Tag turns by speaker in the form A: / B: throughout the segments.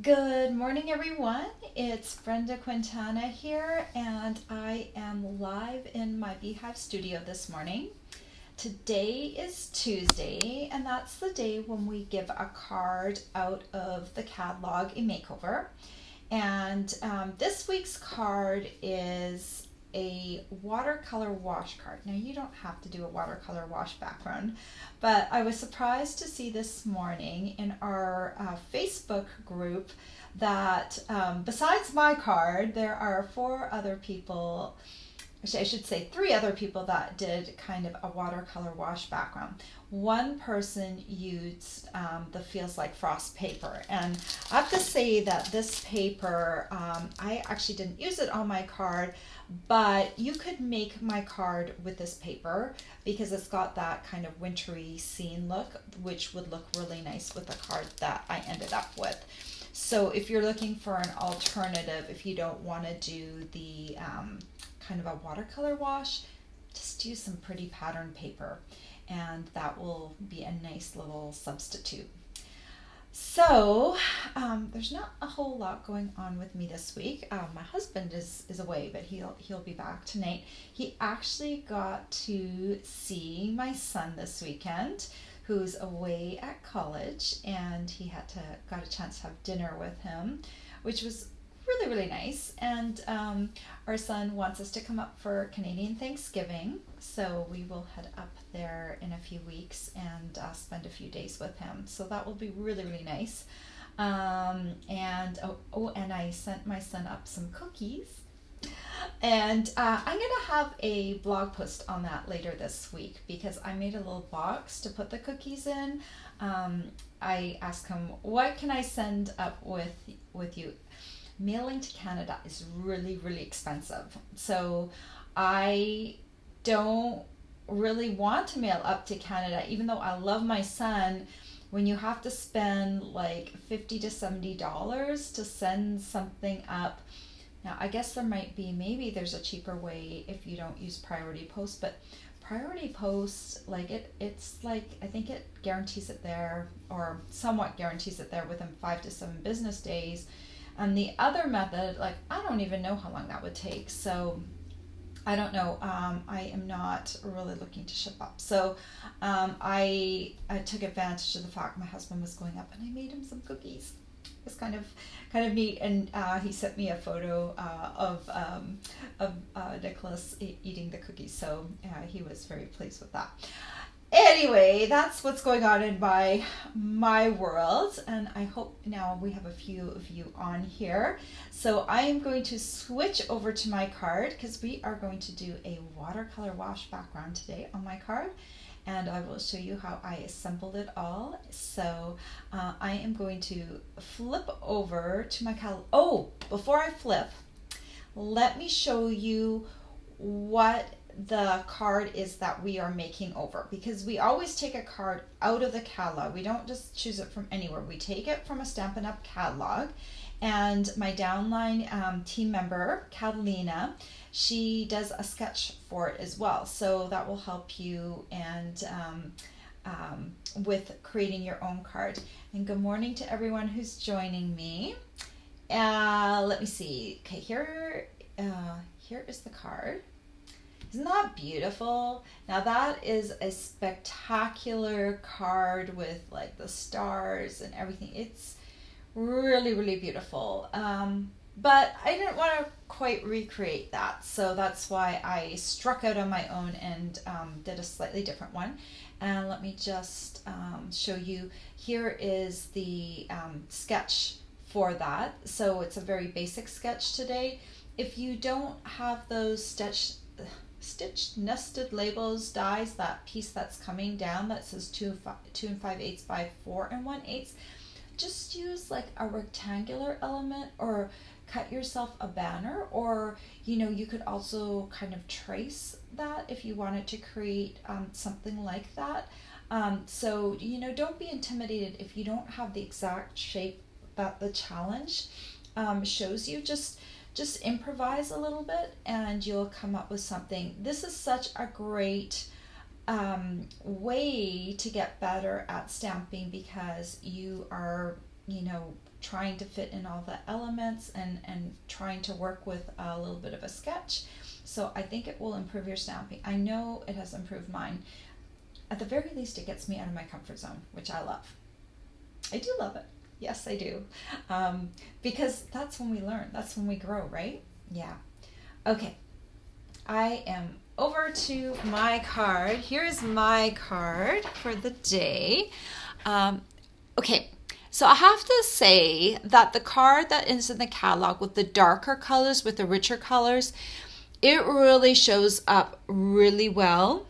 A: Good morning, everyone. It's Brenda Quintana here, and I am live in my Beehive studio this morning. Today is Tuesday, and that's the day when we give a card out of the catalog a makeover. And this week's card is a watercolor wash card. Now, you don't have to do a watercolor wash background, but I was surprised to see this morning in our Facebook group that besides my card, there are four other people. Actually, I should say three other people that did kind of a watercolor wash background. One person used the Feels Like Frost paper, and I have to say that this paper, I actually didn't use it on my card, but you could make my card with this paper because it's got that kind of wintry scene look, which would look really nice with the card that I ended up with. So if you're looking for an alternative, if you don't want to do the kind of a watercolor wash, just use some pretty pattern paper, and that will be a nice little substitute. So there's not a whole lot going on with me this week. My husband is away, but he'll be back tonight. He actually got to see my son this weekend, who's away at college, and he got a chance to have dinner with him, which was really nice. And our son wants us to come up for Canadian Thanksgiving, so we will head up there in a few weeks and spend a few days with him, so that will be really nice. And I sent my son up some cookies, and I'm gonna have a blog post on that later this week because I made a little box to put the cookies in. I asked him, what can I send up with you? Mailing to Canada is really expensive. So I don't really want to mail up to Canada, even though I love my son. When you have to spend like $50 to $70 to send something up, now I guess maybe there's a cheaper way if you don't use priority post, but priority post, like it's like, I think it guarantees it there, or somewhat guarantees it there within 5 to 7 business days. And the other method, like, I don't even know how long that would take. So I don't know. I am not really looking to ship up. So I took advantage of the fact my husband was going up, and I made him some cookies. It was kind of neat. And he sent me a photo of Nicholas eating the cookies. So he was very pleased with that. Anyway, that's what's going on in my world, and I hope now we have a few of you on here. So I am going to switch over to my card because we are going to do a watercolor wash background today on my card, and I will show you how I assembled it all. So I am going to flip over to my cal. Oh, before I flip, let me show you what the card is that we are making over, because we always take a card out of the catalog. We don't just choose it from anywhere. We take it from a Stampin' Up catalog, and my downline team member Catalina, she does a sketch for it as well, so that will help you and with creating your own card. And good morning to everyone who's joining me. Let me see. Okay, here is the card. Isn't that beautiful? Now that is a spectacular card with like the stars and everything. It's really beautiful. But I didn't want to quite recreate that, so that's why I struck out on my own and did a slightly different one. And let me just show you. Here is the sketch for that. So it's a very basic sketch today. If you don't have those stitched nested labels dies, that piece that's coming down that says 2 5/8 by 4 1/8, just use like a rectangular element, or cut yourself a banner, or you could also kind of trace that if you wanted to create something like that. So don't be intimidated if you don't have the exact shape that the challenge shows you. Just improvise a little bit and you'll come up with something. This is such a great way to get better at stamping, because you are you know, trying to fit in all the elements and trying to work with a little bit of a sketch. So I think it will improve your stamping. I know it has improved mine. At the very least, it gets me out of my comfort zone, which I love. I do love it. Yes, I do. Because that's when we learn. That's when we grow, right? Yeah. Okay. I am over to my card. Here's my card for the day. Okay. So I have to say that the card that is in the catalog with the darker colors, with the richer colors, it really shows up really well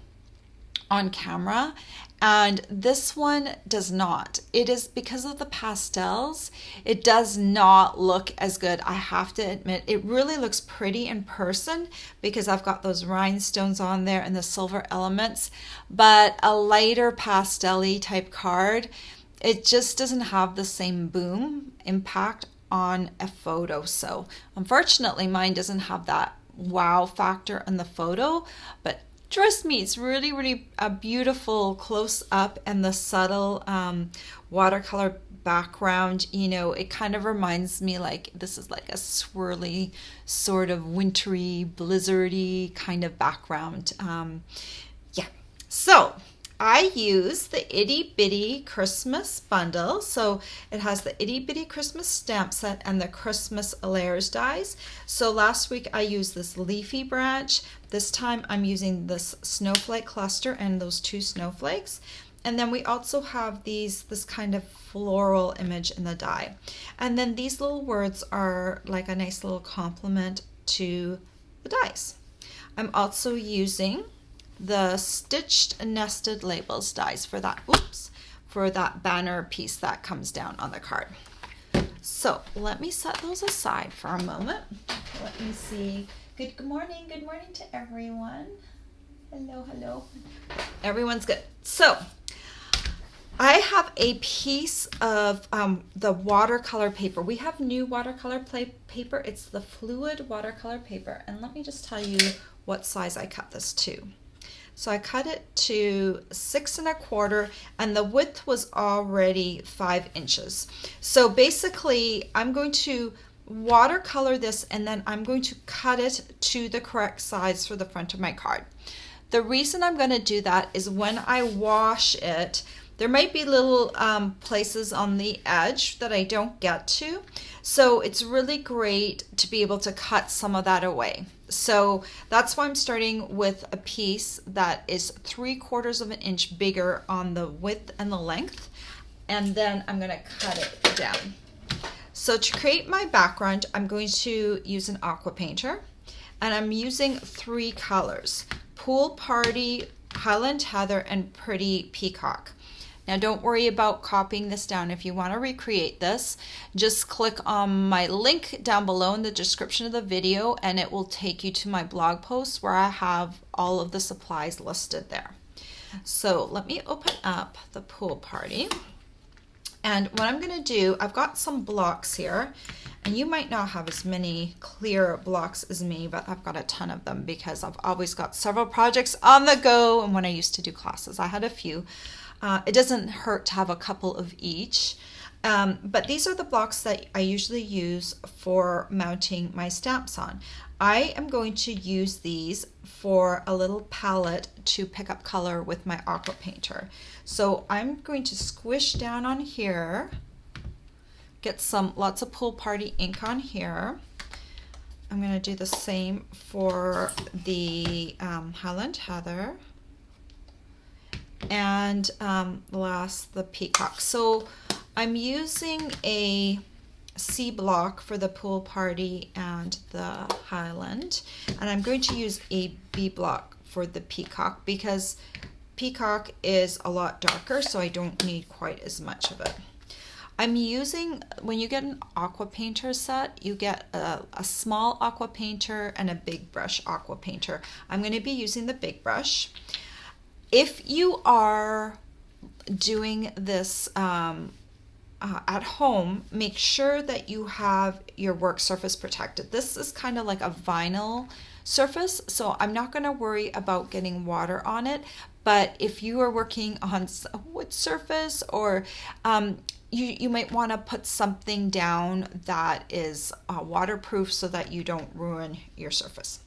A: on camera. And this one does not. It is because of the pastels. It does not look as good. I have to admit, it really looks pretty in person because I've got those rhinestones on there and the silver elements. But a lighter pastel-y type card, it just doesn't have the same boom impact on a photo. So unfortunately, mine doesn't have that wow factor in the photo, but trust me, it's really, really a beautiful close up, and the subtle watercolor background, you know, it kind of reminds me like this is like a swirly, sort of wintry, blizzardy kind of background. Yeah, so I use the Itty Bitty Christmas Bundle. So it has the Itty Bitty Christmas stamp set and the Christmas layers dies. So last week I used this leafy branch. This time I'm using this snowflake cluster and those 2 snowflakes. And then we also have this kind of floral image in the die. And then these little words are like a nice little complement to the dies. I'm also using the stitched nested labels dies for that, for that banner piece that comes down on the card. So let me set those aside for a moment. Let me see. Good morning to everyone. Hello. Everyone's good. So I have a piece of the watercolor paper. We have new watercolor paper. It's the fluid watercolor paper. And let me just tell you what size I cut this to. So I cut it to 6 1/4, and the width was already 5 inches. So basically I'm going to watercolor this, and then I'm going to cut it to the correct size for the front of my card. The reason I'm going to do that is when I wash it, there might be little places on the edge that I don't get to. So it's really great to be able to cut some of that away. So that's why I'm starting with a piece that is 3/4 of an inch bigger on the width and the length. And then I'm going to cut it down. So to create my background, I'm going to use an aqua painter. And I'm using 3 colors: Pool Party, Highland Heather, and Pretty Peacock. Now don't worry about copying this down. If you want to recreate this, just click on my link down below in the description of the video, and it will take you to my blog post where I have all of the supplies listed there. So let me open up the Pool Party. And what I'm going to do, I've got some blocks here, and you might not have as many clear blocks as me, but I've got a ton of them because I've always got several projects on the go. And when I used to do classes, I had a few. It doesn't hurt to have a couple of each. But these are the blocks that I usually use for mounting my stamps on. I am going to use these for a little palette to pick up color with my aqua painter. So I'm going to squish down on here, get lots of Pool Party ink on here. I'm going to do the same for the Highland Heather. And last, the Peacock. So I'm using a C block for the Pool Party and the Highland, and I'm going to use a B block for the Peacock because Peacock is a lot darker, so I don't need quite as much of it. I'm using, when you get an aqua painter set, you get a small aqua painter and a big brush aqua painter. I'm going to be using the big brush. If you are doing this at home, make sure that you have your work surface protected. This is kind of like a vinyl surface, so I'm not going to worry about getting water on it. But if you are working on a wood surface or you might want to put something down that is waterproof so that you don't ruin your surface.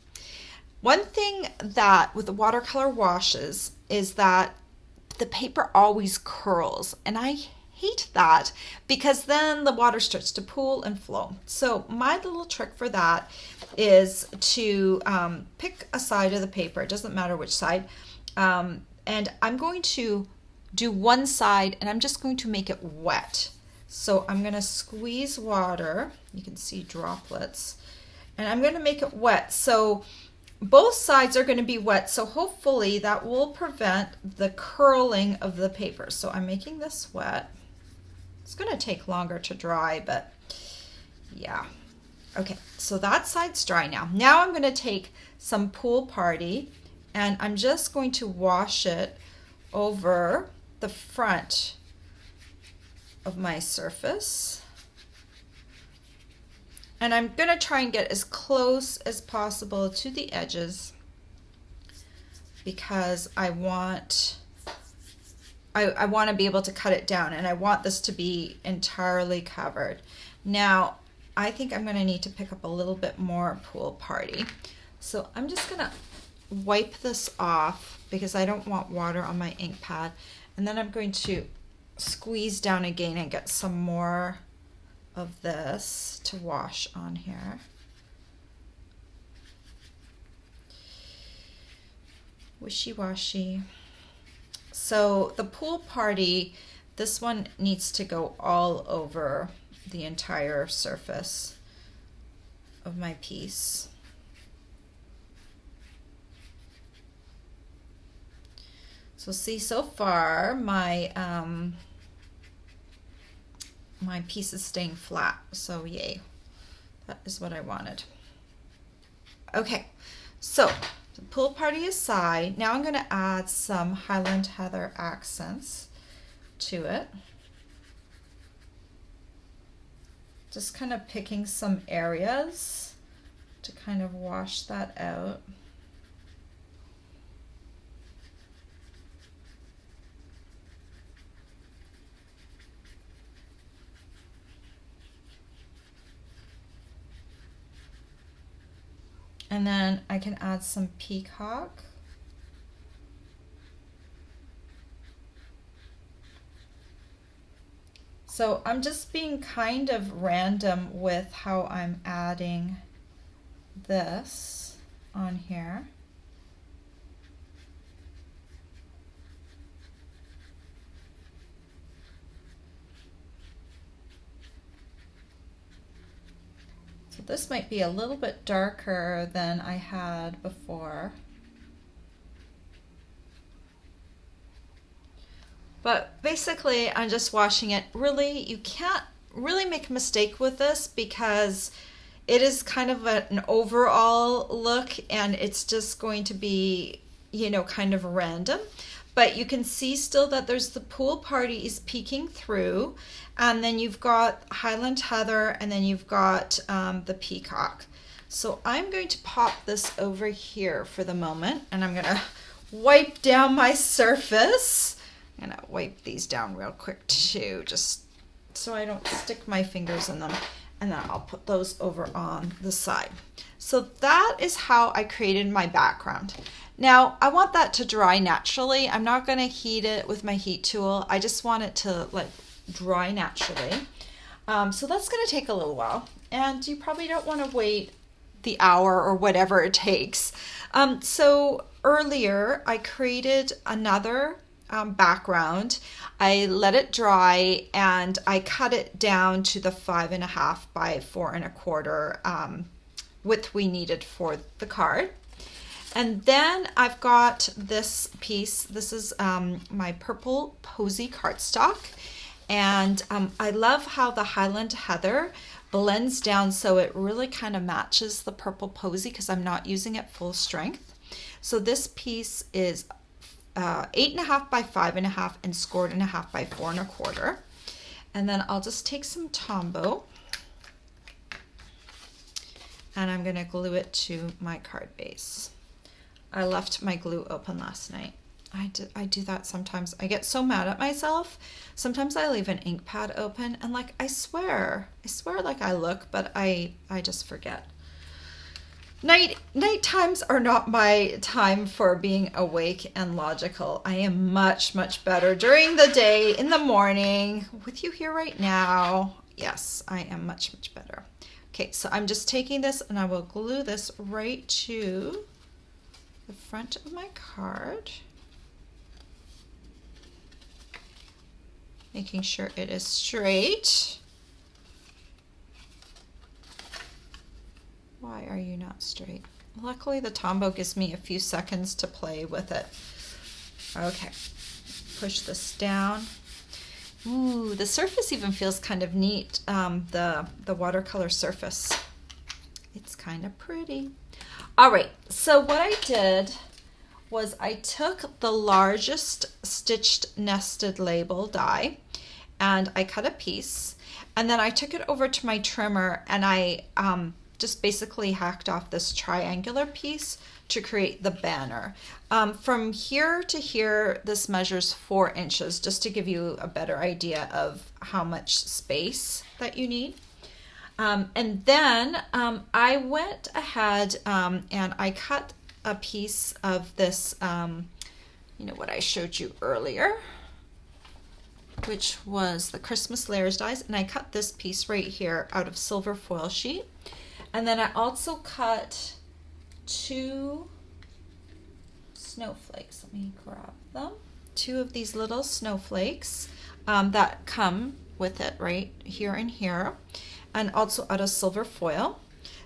A: One thing that with the watercolor washes is that the paper always curls, and I hate that because then the water starts to pool and flow. So my little trick for that is to pick a side of the paper, it doesn't matter which side, and I'm going to do one side and I'm just going to make it wet. So I'm going to squeeze water, you can see droplets, and I'm going to make it wet. So both sides are going to be wet, so hopefully that will prevent the curling of the paper. So I'm making this wet. It's going to take longer to dry, but yeah. Okay, so that side's dry now. Now I'm going to take some Pool Party and I'm just going to wash it over the front of my surface. And I'm going to try and get as close as possible to the edges because I want to be able to cut it down, and I want this to be entirely covered. Now, I think I'm going to need to pick up a little bit more Pool Party. So I'm just going to wipe this off because I don't want water on my ink pad. And then I'm going to squeeze down again and get some more of this to wash on here. Wishy-washy. So the Pool Party, this one needs to go all over the entire surface of my piece. So see, so far my my piece is staying flat, so yay, that is what I wanted. Okay, so the Pool Party aside, now I'm going to add some Highland Heather accents to it. Just kind of picking some areas to kind of wash that out. And then I can add some peacock. So I'm just being kind of random with how I'm adding this on here. So this might be a little bit darker than I had before. But basically, I'm just washing it. Really, you can't really make a mistake with this because it is kind of an overall look and it's just going to be, you know, kind of random. But you can see still that there's the Pool Party is peeking through, and then you've got Highland Heather, and then you've got the peacock. So I'm going to pop this over here for the moment, and I'm going to wipe down my surface. I'm going to wipe these down real quick too, just so I don't stick my fingers in them, and then I'll put those over on the side. So that is how I created my background. Now I want that to dry naturally. I'm not going to heat it with my heat tool. I just want it to like dry naturally. So that's going to take a little while, and you probably don't want to wait the hour or whatever it takes. So earlier I created another background. I let it dry and I cut it down to the 5.5 by 4.25 width we needed for the card. And then I've got this piece. This is my purple posy cardstock, and I love how the Highland Heather blends down so it really kind of matches the purple posy because I'm not using it full strength. So this piece is 8.5 by 5.5 and scored 1/2 by 4.25. And then I'll just take some Tombow and I'm going to glue it to my card base. I left my glue open last night. I do that sometimes. I get so mad at myself. Sometimes I leave an ink pad open and like I swear like I look, but I just forget. Night times are not my time for being awake and logical. I am much better during the day, in the morning, with you here right now. Yes, I am much better. Okay, so I'm just taking this and I will glue this right to the front of my card. Making sure it is straight. Why are you not straight? Luckily the Tombow gives me a few seconds to play with it. Okay, push this down. Ooh, the surface even feels kind of neat, the watercolor surface. It's kind of pretty. All right, so what I did was I took the largest stitched nested label die and I cut a piece, and then I took it over to my trimmer and I just basically hacked off this triangular piece to create the banner. From here to here, this measures 4 inches, just to give you a better idea of how much space that you need. And then I went ahead and I cut a piece of this, you know, what I showed you earlier, which was the Christmas layers dies, and I cut this piece right here out of silver foil sheet. And then I also cut 2 snowflakes. Let me grab them. 2 of these little snowflakes that come with it right here and here, and also out of silver foil.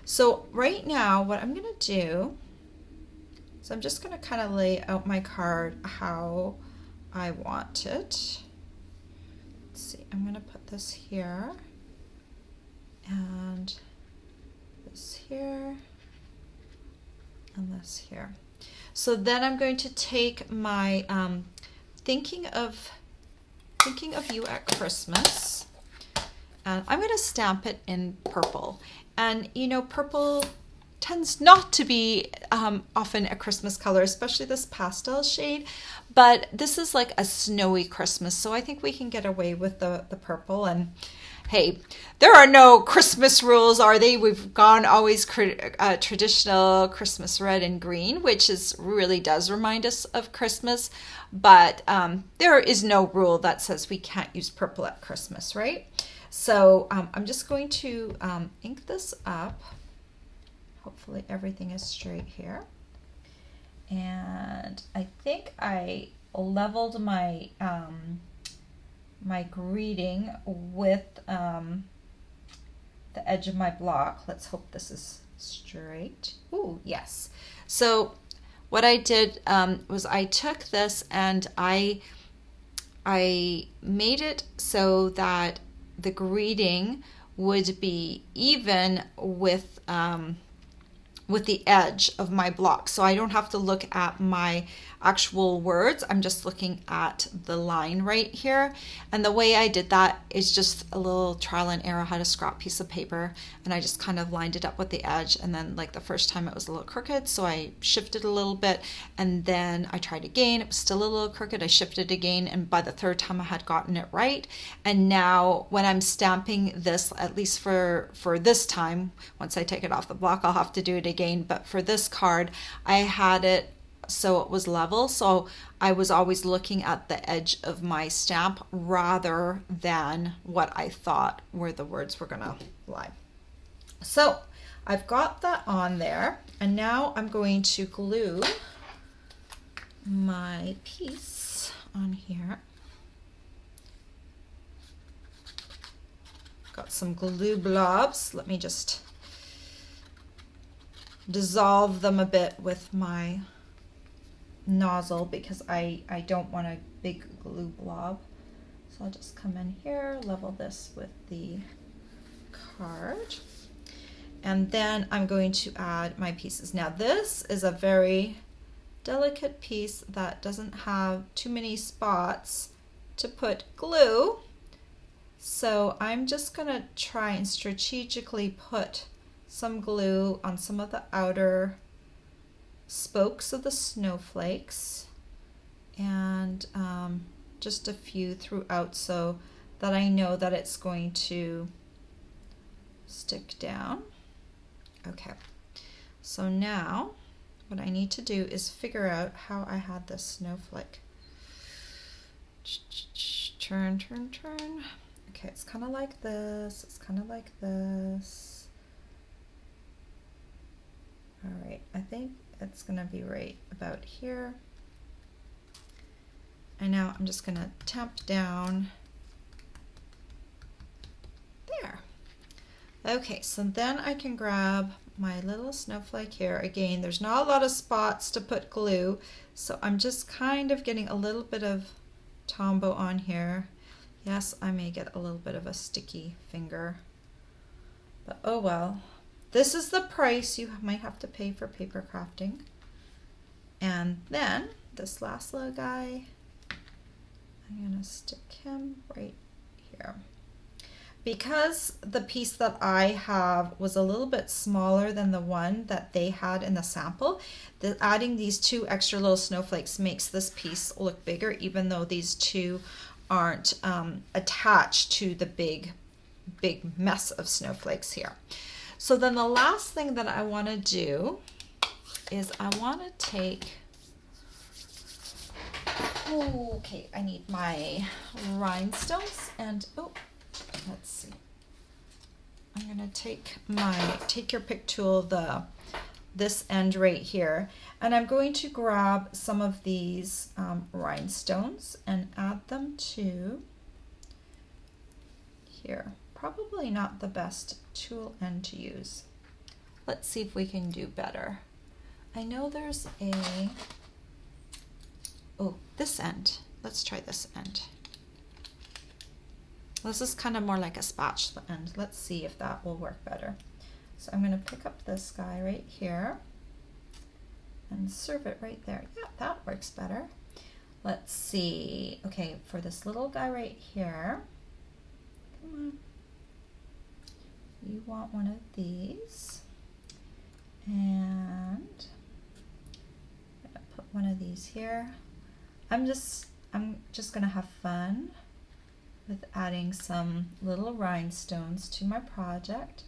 A: So right now what I'm gonna do, so I'm just gonna kind of lay out my card how I want it. Let's see, I'm gonna put this here and this here and this here. So then I'm going to take my thinking of you at Christmas, and I'm going to stamp it in purple. And you know, purple tends not to be often a Christmas color, especially this pastel shade, but this is like a snowy Christmas, so I think we can get away with the purple. And hey, there are no Christmas rules, are they? We've gone always traditional Christmas red and green, which really does remind us of Christmas, but there is no rule that says we can't use purple at Christmas, right? So I'm just going to ink this up. Hopefully everything is straight here. And I think I leveled my my greeting with the edge of my block. Let's hope this is straight. Ooh, yes. So what I did was I took this and I made it so that the greeting would be even with the edge of my block. So I don't have to look at my actual words. I'm just looking at the line right here. And the way I did that is just a little trial and error. I had a scrap piece of paper and I just kind of lined it up with the edge. And then like the first time it was a little crooked, so I shifted a little bit, and then I tried again. It was still a little crooked. I shifted again, and by the third time I had gotten it right. And now when I'm stamping this, at least for this time, once I take it off the block, I'll have to do it again. But for this card, I had it so it was level, so I was always looking at the edge of my stamp rather than what I thought where the words were gonna lie. So I've got that on there, and now I'm going to glue my piece on here. Got some glue blobs. Let me just dissolve them a bit with my nozzle because I don't want a big glue blob. So I'll just come in here, level this with the card, and then I'm going to add my pieces. Now this is a very delicate piece that doesn't have too many spots to put glue, so I'm just gonna try and strategically put some glue on some of the outer spokes of the snowflakes, and just a few throughout so that I know that it's going to stick down. Okay, so now what I need to do is figure out how I had this snowflake. Turn, turn, turn. Okay, it's kind of like this, it's kind of like this. All right, I think it's gonna be right about here. And now I'm just gonna tamp down there. Okay, so then I can grab my little snowflake here. Again, there's not a lot of spots to put glue, so I'm just kind of getting a little bit of Tombow on here. Yes, I may get a little bit of a sticky finger, but oh well. This is the price you might have to pay for paper crafting. And then this last little guy, I'm gonna stick him right here. Because the piece that I have was a little bit smaller than the one that they had in the sample, adding these two extra little snowflakes makes this piece look bigger, even though these two aren't attached to the big mess of snowflakes here. So then the last thing that I want to do is I want to take, okay, I need my rhinestones, and oh, let's see. I'm gonna take your pick tool, this end right here, and I'm going to grab some of these rhinestones and add them to here. Probably not the best tool end to use. Let's see if we can do better. I know there's this end. Let's try this end. This is kind of more like a spatula end. Let's see if that will work better. So I'm going to pick up this guy right here and serve it right there. Yeah, that works better. Let's see. Okay, for this little guy right here, come on. You want one of these, and I'm gonna put one of these here. I'm just gonna have fun with adding some little rhinestones to my project.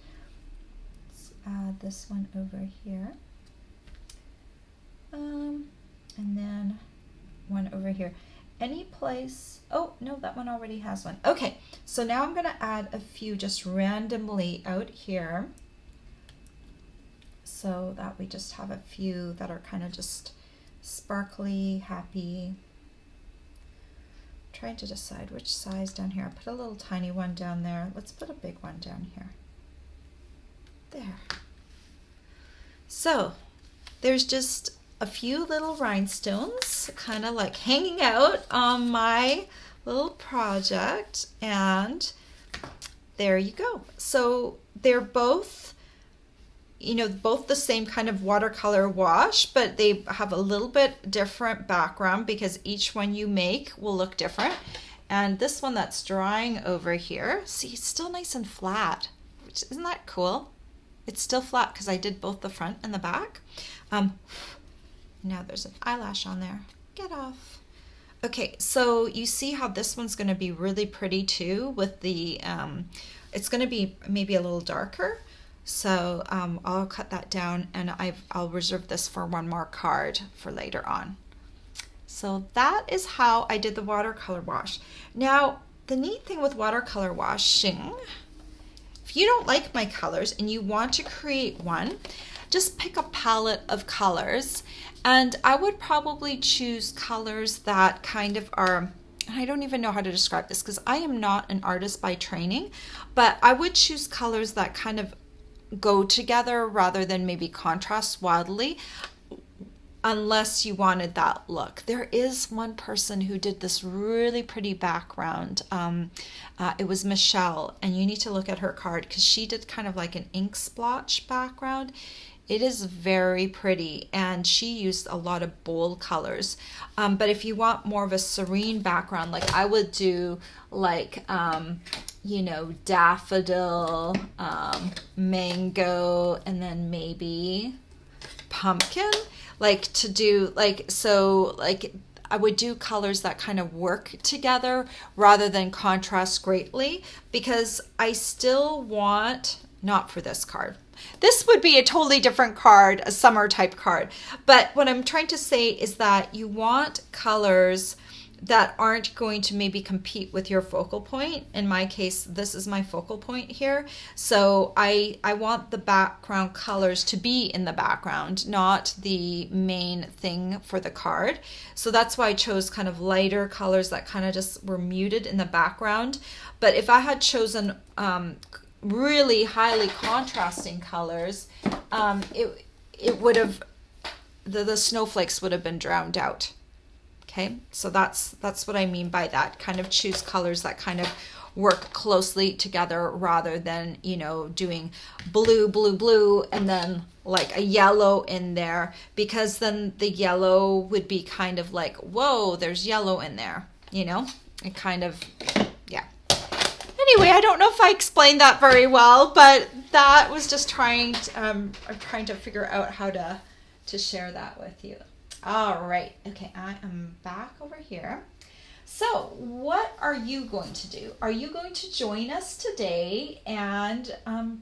A: Let's add this one over here, and then one over here. Any place, oh no, that one already has one. Okay, so now I'm gonna add a few just randomly out here so that we just have a few that are kind of just sparkly, happy. Trying to decide which size down here. I put a little tiny one down there. Let's put a big one down here. There. So there's just a few little rhinestones kind of like hanging out on my little project, and there you go. So they're both, you know, both the same kind of watercolor wash, but they have a little bit different background because each one you make will look different. And this one that's drying over here, see, it's still nice and flat, which isn't that cool? It's still flat because I did both the front and the back. Now there's an eyelash on there. Get off. Okay, so you see how this one's going to be really pretty too with the, it's going to be maybe a little darker. So I'll cut that down, and I'll reserve this for one more card for later on. So that is how I did the watercolor wash. Now, the neat thing with watercolor washing, if you don't like my colors and you want to create one, just pick a palette of colors, and I would probably choose colors that kind of are, I don't even know how to describe this because I am not an artist by training, but I would choose colors that kind of go together rather than maybe contrast wildly, unless you wanted that look. There is one person who did this really pretty background. It was Michelle, and you need to look at her card because she did kind of like an ink splotch background. It is very pretty, and she used a lot of bold colors. But if you want more of a serene background, like I would do like, you know, daffodil, mango, and then maybe pumpkin, like to do like, so like I would do colors that kind of work together rather than contrast greatly, because I still want, not for this card. This would be a totally different card, a summer type card. But what I'm trying to say is that you want colors that aren't going to maybe compete with your focal point. In my case, this is my focal point here. So I want the background colors to be in the background, not the main thing for the card. So that's why I chose kind of lighter colors that kind of just were muted in the background. But if I had chosen really highly contrasting colors, it would have, the snowflakes would have been drowned out. Okay, so that's what I mean by that. Kind of choose colors that kind of work closely together rather than, you know, doing blue, blue, blue, and then like a yellow in there, because then the yellow would be kind of like, whoa, there's yellow in there, you know? It kind of, yeah. Anyway, I don't know if I explained that very well, but that was just trying to figure out how to share that with you. All right. Okay, I am back over here. So what are you going to do? Are you going to join us today and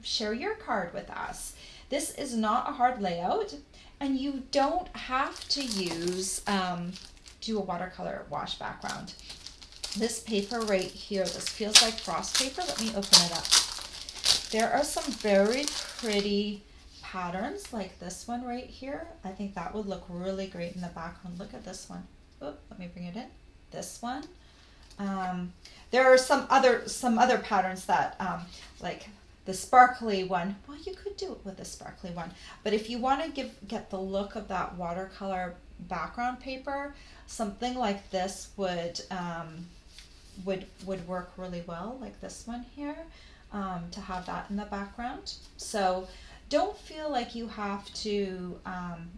A: share your card with us? This is not a hard layout, and you don't have to use do a watercolor wash background. This paper right here, this feels like frost paper. Let me open it up. There are some very pretty patterns like this one right here. I think that would look really great in the background. Look at this one. Oh, let me bring it in. This one. There are some other patterns that like the sparkly one. Well, you could do it with the sparkly one, but if you want to get the look of that watercolor background paper, something like this would work really well, like this one here, to have that in the background. So don't feel like you have to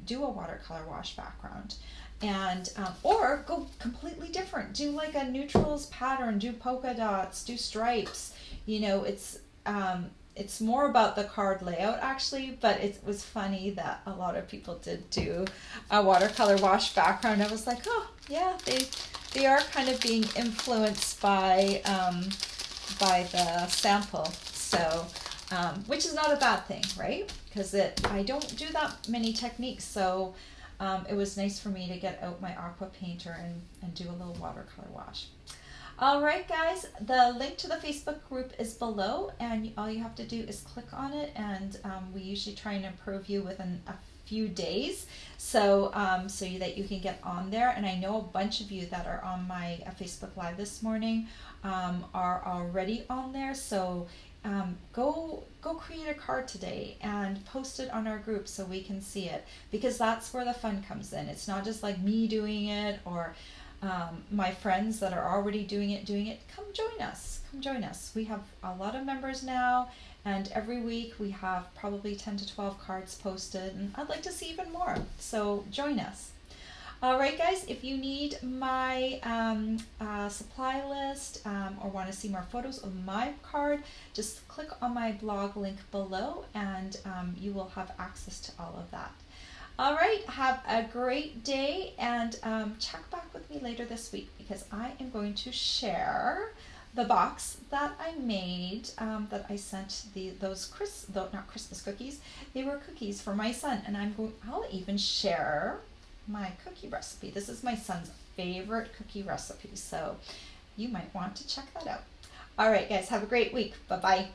A: do a watercolor wash background, and or go completely different. Do like a neutrals pattern, do polka dots, do stripes. You know, it's more about the card layout actually, but it was funny that a lot of people did do a watercolor wash background. I was like, oh yeah, they are kind of being influenced by the sample. So which is not a bad thing, right? Because I don't do that many techniques, so it was nice for me to get out my aqua painter and do a little watercolor wash. All right, guys, the link to the Facebook group is below, and all you have to do is click on it, and we usually try and approve you within a few days, so that you can get on there. And I know a bunch of you that are on my Facebook Live this morning are already on there, so go create a card today and post it on our group so we can see it, because that's where the fun comes in. It's not just like me doing it or my friends that are already doing it. Come join us. We have a lot of members now, and every week we have probably 10 to 12 cards posted, and I'd like to see even more, so join us. All right, guys, if you need my supply list or want to see more photos of my card, just click on my blog link below, and you will have access to all of that. All right, have a great day, and check back with me later this week, because I am going to share the box that I made, that I sent those not Christmas cookies. They were cookies for my son, and I'll even share my cookie recipe. This is my son's favorite cookie recipe, so you might want to check that out. All right, guys, have a great week. Bye-bye.